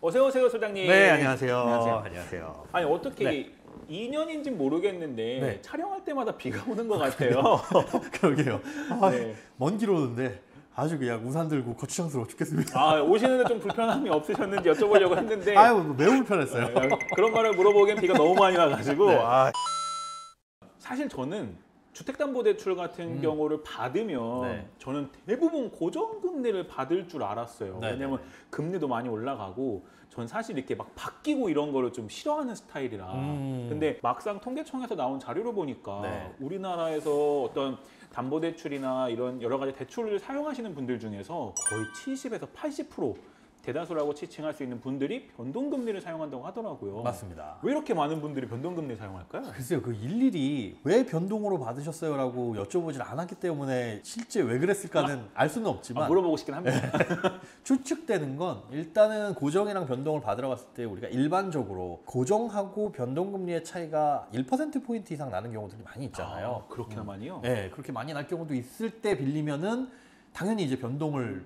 어서 오세요, 소장님. 네, 안녕하세요. 안녕하세요. 아니 어떻게 2년인지 모르겠는데 네. 촬영할 때마다 비가 오는 것 같아요. 그러게요. 아, 네. 먼 길 오는데 아주 그냥 우산 들고 거추장스러워 죽겠습니다. 아, 오시는데 좀 불편함이 없으셨는지 여쭤보려고 했는데 아유, 매우 불편했어요. 그런 말을 물어보기엔 비가 너무 많이 와가지고 네. 사실 저는 주택담보대출 같은 경우를 받으면 네. 저는 대부분 고정금리를 받을 줄 알았어요. 네, 왜냐면 네, 네. 금리도 많이 올라가고 전 사실 이렇게 막 바뀌고 이런 거를 좀 싫어하는 스타일이라 근데 막상 통계청에서 나온 자료를 보니까 네. 우리나라에서 어떤 담보대출이나 이런 여러 가지 대출을 사용하시는 분들 중에서 거의 70에서 80% 대다수라고 지칭할 수 있는 분들이 변동금리를 사용한다고 하더라고요. 맞습니다. 왜 이렇게 많은 분들이 변동금리 사용할까요? 글쎄요, 그 일일이 왜 변동으로 받으셨어요? 라고 여쭤보질 않았기 때문에 실제 왜 그랬을까는 알 수는 없지만 물어보고 싶긴 합니다. 추측되는 건 일단은 고정이랑 변동을 받으러 갔을 때 우리가 일반적으로 고정하고 변동금리의 차이가 1%포인트 이상 나는 경우들이 많이 있잖아요. 그렇게나 많이요? 네, 그렇게 많이 날 경우도 있을 때 빌리면은 당연히 이제 변동을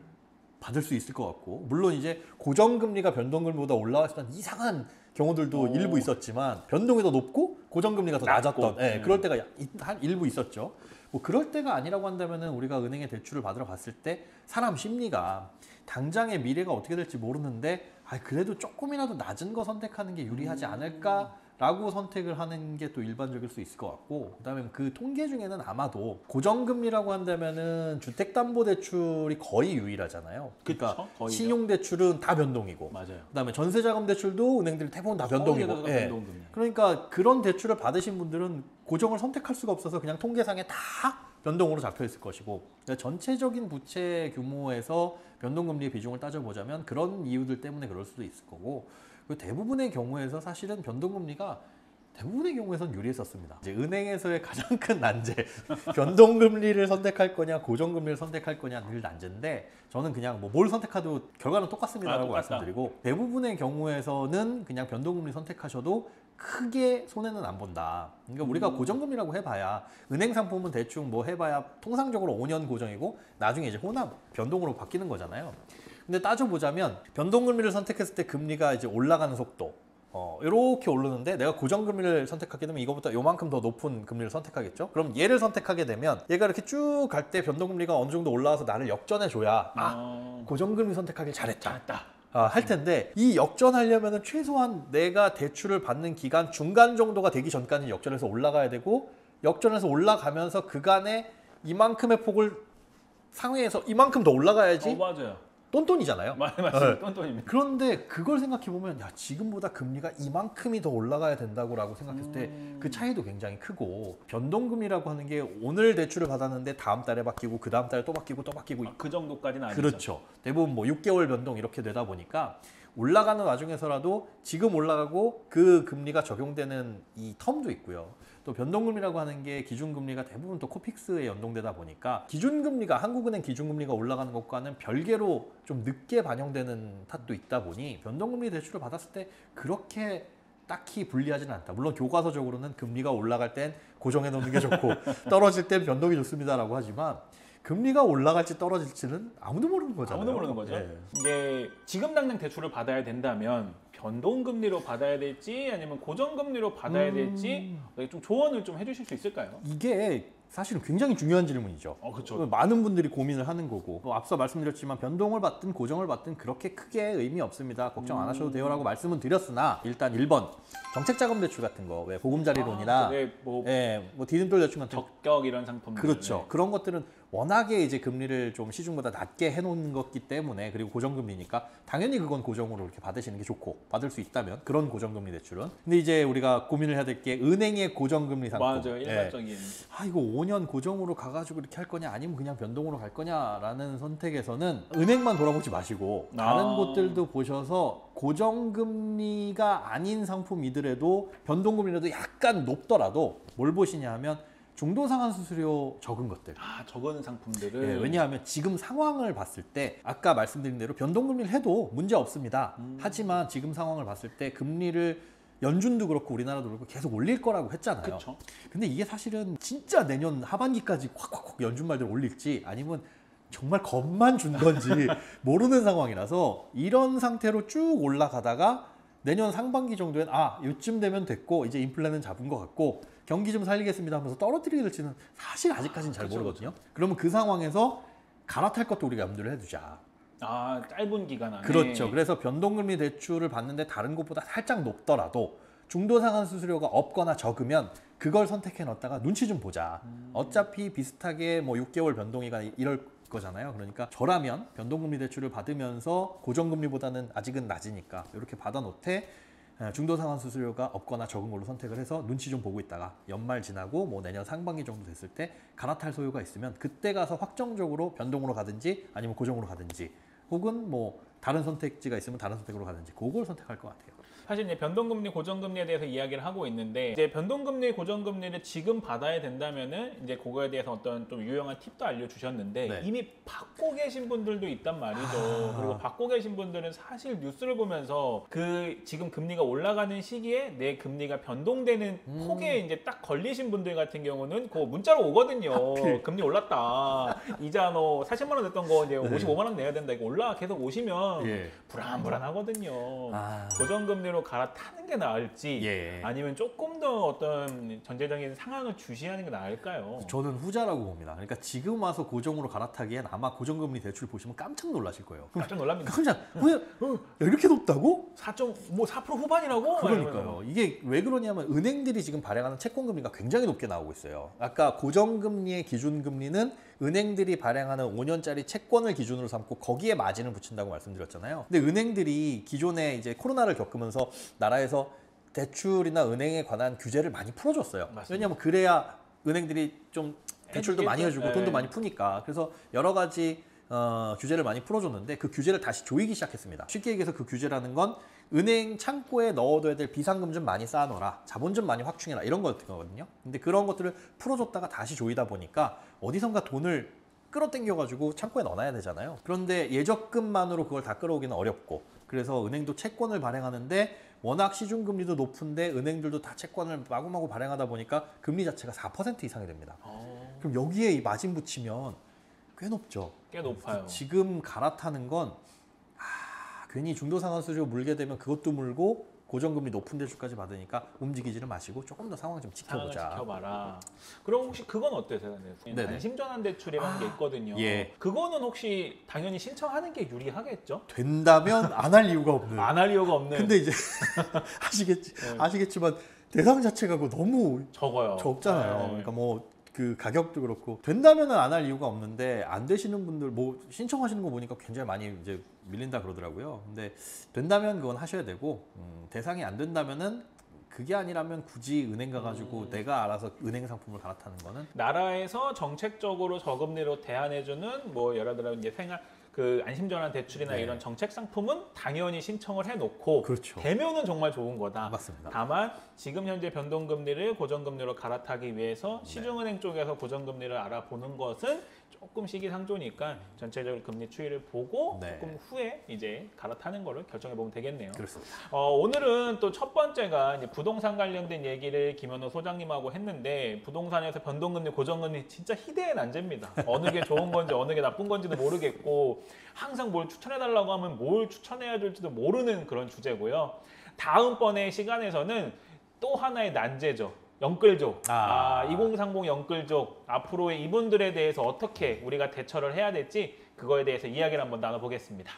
받을 수 있을 것 같고, 물론 이제 고정금리가 변동금리보다 올라왔던 이상한 경우들도 일부 있었지만 변동이 더 높고 고정금리가 더 낮았던 그럴 때가 한 일부 있었죠. 뭐 그럴 때가 아니라고 한다면은 우리가 은행에 대출을 받으러 갔을 때 사람 심리가 당장의 미래가 어떻게 될지 모르는데 그래도 조금이라도 낮은 거 선택하는 게 유리하지 않을까라고 선택을 하는 게 또 일반적일 수 있을 것 같고, 그다음에 그 통계 중에는 아마도 고정금리라고 한다면은 주택담보대출이 거의 유일하잖아요. 그러니까 거의죠. 신용대출은 다 변동이고, 맞아요. 그다음에 전세자금대출도 은행들이 대부분 다 변동이고, 변동금리. 그러니까 그런 대출을 받으신 분들은 고정을 선택할 수가 없어서 그냥 통계상에 다 변동으로 잡혀 있을 것이고, 그러니까 전체적인 부채 규모에서 변동금리의 비중을 따져보자면 그런 이유들 때문에 그럴 수도 있을 거고, 그리고 대부분의 경우에서 사실은 변동금리가 대부분의 경우에선 유리했었습니다. 이제 은행에서의 가장 큰 난제, 변동금리를 선택할 거냐 고정금리를 선택할 거냐 늘 난제인데, 저는 그냥 뭘 선택해도 결과는 똑같습니다라고 말씀드리고, 대부분의 경우에서는 그냥 변동금리 선택하셔도 크게 손해는 안 본다. 그러니까 우리가 고정금리라고 해봐야, 은행 상품은 대충 해봐야 통상적으로 5년 고정이고 나중에 이제 혼합 변동으로 바뀌는 거잖아요. 근데 따져보자면 변동금리를 선택했을 때 금리가 이제 올라가는 속도 이렇게 오르는데, 내가 고정금리를 선택하게 되면 이거보다 요만큼 더 높은 금리를 선택하겠죠. 그럼 얘를 선택하게 되면 얘가 이렇게 쭉 갈 때 변동금리가 어느 정도 올라와서 나를 역전해 줘야 고정금리 선택하길 잘했다. 할 텐데, 이 역전하려면 최소한 내가 대출을 받는 기간 중간 정도가 되기 전까지 역전해서 올라가야 되고, 역전해서 올라가면서 그간에 이만큼의 폭을 상회해서 이만큼 더 올라가야지 맞아요. 똔똔이잖아요. 맞습니다. 똔똔입니다. 그런데 그걸 생각해보면 지금보다 금리가 이만큼이 더 올라가야 된다고 생각했을 때 그 차이도 굉장히 크고, 변동금리라고 하는 게 오늘 대출을 받았는데 다음 달에 바뀌고 그 다음 달에 또 바뀌고 또 바뀌고 그 정도까지는 아니죠. 그렇죠. 대부분 6개월 변동 이렇게 되다 보니까 올라가는 와중에서라도 지금 올라가고 그 금리가 적용되는 이 텀도 있고요. 또 변동금리라고 하는 게 기준금리가 대부분 또 코픽스에 연동되다 보니까 기준금리가, 한국은행 기준금리가 올라가는 것과는 별개로 좀 늦게 반영되는 탓도 있다 보니 변동금리 대출을 받았을 때 그렇게 딱히 불리하지는 않다. 물론 교과서적으로는 금리가 올라갈 땐 고정해 놓는 게 좋고 떨어질 땐 변동이 좋습니다라고 하지만, 금리가 올라갈지 떨어질지는 아무도 모르는 거잖아요. 아무도 모르는 거죠. 이게 지금 당장 대출을 받아야 된다면 변동금리로 받아야 될지 아니면 고정금리로 받아야 될지 좀 조언을 좀 해주실 수 있을까요? 이게 사실은 굉장히 중요한 질문이죠. 그렇죠. 많은 분들이 고민을 하는 거고, 앞서 말씀드렸지만 변동을 받든 고정을 받든 그렇게 크게 의미 없습니다. 걱정 안 하셔도 돼요라고 말씀은 드렸으나, 일단 1번 정책자금 대출 같은 거, 왜 보금자리론이나 디딤돌 대출 같은 적격 이런 상품들, 그렇죠. 그런 것들은 워낙에 이제 금리를 좀 시중보다 낮게 해놓은 것기 때문에, 그리고 고정금리니까 당연히 그건 고정으로 이렇게 받으시는 게 좋고, 받을 수 있다면 그런 고정금리 대출은. 근데 이제 우리가 고민을 해야 될 게 은행의 고정금리 상품. 맞아요. 일반적인. 이거 5년 고정으로 가가지고 이렇게 할 거냐 아니면 그냥 변동으로 갈 거냐라는 선택에서는 은행만 돌아보지 마시고 다른 곳들도 보셔서, 고정금리가 아닌 상품이더라도 변동금리라도 약간 높더라도 뭘 보시냐 하면 중도상환 수수료 적은 것들. 적은 상품들을. 왜냐하면 지금 상황을 봤을 때 아까 말씀드린 대로 변동금리를 해도 문제 없습니다. 하지만 지금 상황을 봤을 때 금리를 연준도 그렇고 우리나라도 그렇고 계속 올릴 거라고 했잖아요. 그쵸. 근데 이게 사실은 진짜 내년 하반기까지 확 연준 말대로 올릴지, 아니면 정말 겁만 준 건지 모르는 상황이라서 이런 상태로 쭉 올라가다가 내년 상반기 정도엔 요쯤 되면 됐고 이제 인플레는 잡은 것 같고 경기 좀 살리겠습니다 하면서 떨어뜨릴지는 사실 아직까지는 잘 그렇죠, 모르거든요. 그러면 그 상황에서 갈아탈 것도 우리가 염두를 해두자. 짧은 기간 안에. 그렇죠. 그래서 변동금리 대출을 받는데 다른 곳보다 살짝 높더라도 중도상환 수수료가 없거나 적으면 그걸 선택해 놨다가 눈치 좀 보자. 어차피 비슷하게 뭐 6개월 변동기간 이럴 거잖아요. 그러니까 저라면 변동금리 대출을 받으면서 고정금리보다는 아직은 낮으니까 이렇게 받아놓되 중도상환 수수료가 없거나 적은 걸로 선택을 해서 눈치 좀 보고 있다가 연말 지나고 뭐 내년 상반기 정도 됐을 때 갈아탈 소요가 있으면 그때 가서 확정적으로 변동으로 가든지 아니면 고정으로 가든지 혹은 뭐 다른 선택지가 있으면 다른 선택으로 가든지 그걸 선택할 것 같아요. 사실 이제 변동금리, 고정금리에 대해서 이야기를 하고 있는데 이제 변동금리, 고정금리를 지금 받아야 된다면은 이제 그거에 대해서 어떤 좀 유용한 팁도 알려주셨는데 네. 이미 받고 계신 분들도 있단 말이죠. 그리고 받고 계신 분들은 사실 뉴스를 보면서 그 지금 금리가 올라가는 시기에 내 금리가 변동되는 폭에 이제 딱 걸리신 분들 같은 경우는 그 문자로 오거든요. 하필. 금리 올랐다. 이자 너 40만 원 냈던 거 이제 55만 원 내야 된다. 이거 계속 오시면 예. 불안하거든요. 아. 고정금리로 갈아타는 게 나을지 예. 아니면 조금 더 어떤 전체적인 상황을 주시하는 게 나을까요? 저는 후자라고 봅니다. 그러니까 지금 와서 고정으로 갈아타기엔 아마 고정금리 대출 보시면 깜짝 놀라실 거예요. 깜짝 놀랍니다. 그냥 이렇게 높다고? 4% 후반이라고? 그러니까요. 이게 왜 그러냐면 은행들이 지금 발행하는 채권금리가 굉장히 높게 나오고 있어요. 아까 고정금리의 기준금리는 은행들이 발행하는 5년짜리 채권을 기준으로 삼고 거기에 마진을 붙인다고 말씀드렸잖아요. 근데 은행들이 기존에 이제 코로나를 겪으면서 나라에서 대출이나 은행에 관한 규제를 많이 풀어줬어요. 맞습니다. 왜냐하면 그래야 은행들이 좀 대출도 많이 해주고 네. 돈도 많이 푸니까. 그래서 여러 가지 규제를 많이 풀어줬는데 그 규제를 다시 조이기 시작했습니다. 쉽게 얘기해서 그 규제라는 건 은행 창고에 넣어둬야 될 비상금 좀 많이 쌓아놓아라, 자본 좀 많이 확충해라 이런 거거든요. 근데 그런 것들을 풀어줬다가 다시 조이다 보니까 어디선가 돈을 끌어당겨가지고 창고에 넣어놔야 되잖아요. 그런데 예적금만으로 그걸 다 끌어오기는 어렵고 그래서 은행도 채권을 발행하는데 워낙 시중금리도 높은데 은행들도 다 채권을 마구마구 발행하다 보니까 금리 자체가 4% 이상이 됩니다. 그럼 여기에 이 마진 붙이면 꽤 높죠. 꽤 높아요. 지금 갈아타는 건 괜히 중도상환 수수료 물게 되면 그것도 물고 고정금리 높은 대출까지 받으니까 움직이지는 마시고 조금 더 상황 좀 상황을 지켜보자. 지켜봐라. 그럼 혹시 그건 어떠세요? 네네. 안심전환 대출이라는 게 있거든요. 예. 그거는 혹시 당연히 신청하는 게 유리하겠죠? 된다면 안 할 이유가 없는. 안 할 이유가 없는. 근데 이제 아시겠지만 대상 자체가 너무 적어요. 적잖아요. 네. 그러니까 뭐 그 가격도 그렇고 된다면은 안 할 이유가 없는데 안 되시는 분들 뭐 신청하시는 거 보니까 굉장히 많이 이제 밀린다 그러더라고요. 근데 된다면 그건 하셔야 되고 대상이 안 된다면은 그게 아니라면 굳이 은행 가가지고 내가 알아서 은행 상품을 갈아타는 거는 나라에서 정책적으로 저금리로 대안해주는 뭐 예를 들어 이제 그 안심전환 대출이나 네. 이런 정책 상품은 당연히 신청을 해놓고 그렇죠. 되면은 정말 좋은 거다. 맞습니다. 다만 지금 현재 변동금리를 고정금리로 갈아타기 위해서 시중은행 쪽에서 고정금리를 알아보는 것은 조금 시기상조니까 전체적으로 금리 추이를 보고 네. 조금 후에 이제 갈아타는 거를 결정해 보면 되겠네요. 그렇습니다. 오늘은 또 첫 번째가 이제 부동산 관련된 얘기를 김현우 소장님하고 했는데 부동산에서 변동금리, 고정금리 진짜 희대의 난제입니다. 어느 게 좋은 건지 어느 게 나쁜 건지도 모르겠고 항상 뭘 추천해달라고 하면 뭘 추천해야 될지도 모르는 그런 주제고요. 다음번에 시간에서는 또 하나의 난제죠. 영끌족, 2030 영끌족 앞으로의 이분들에 대해서 어떻게 우리가 대처를 해야 될지 그거에 대해서 이야기를 한번 나눠보겠습니다.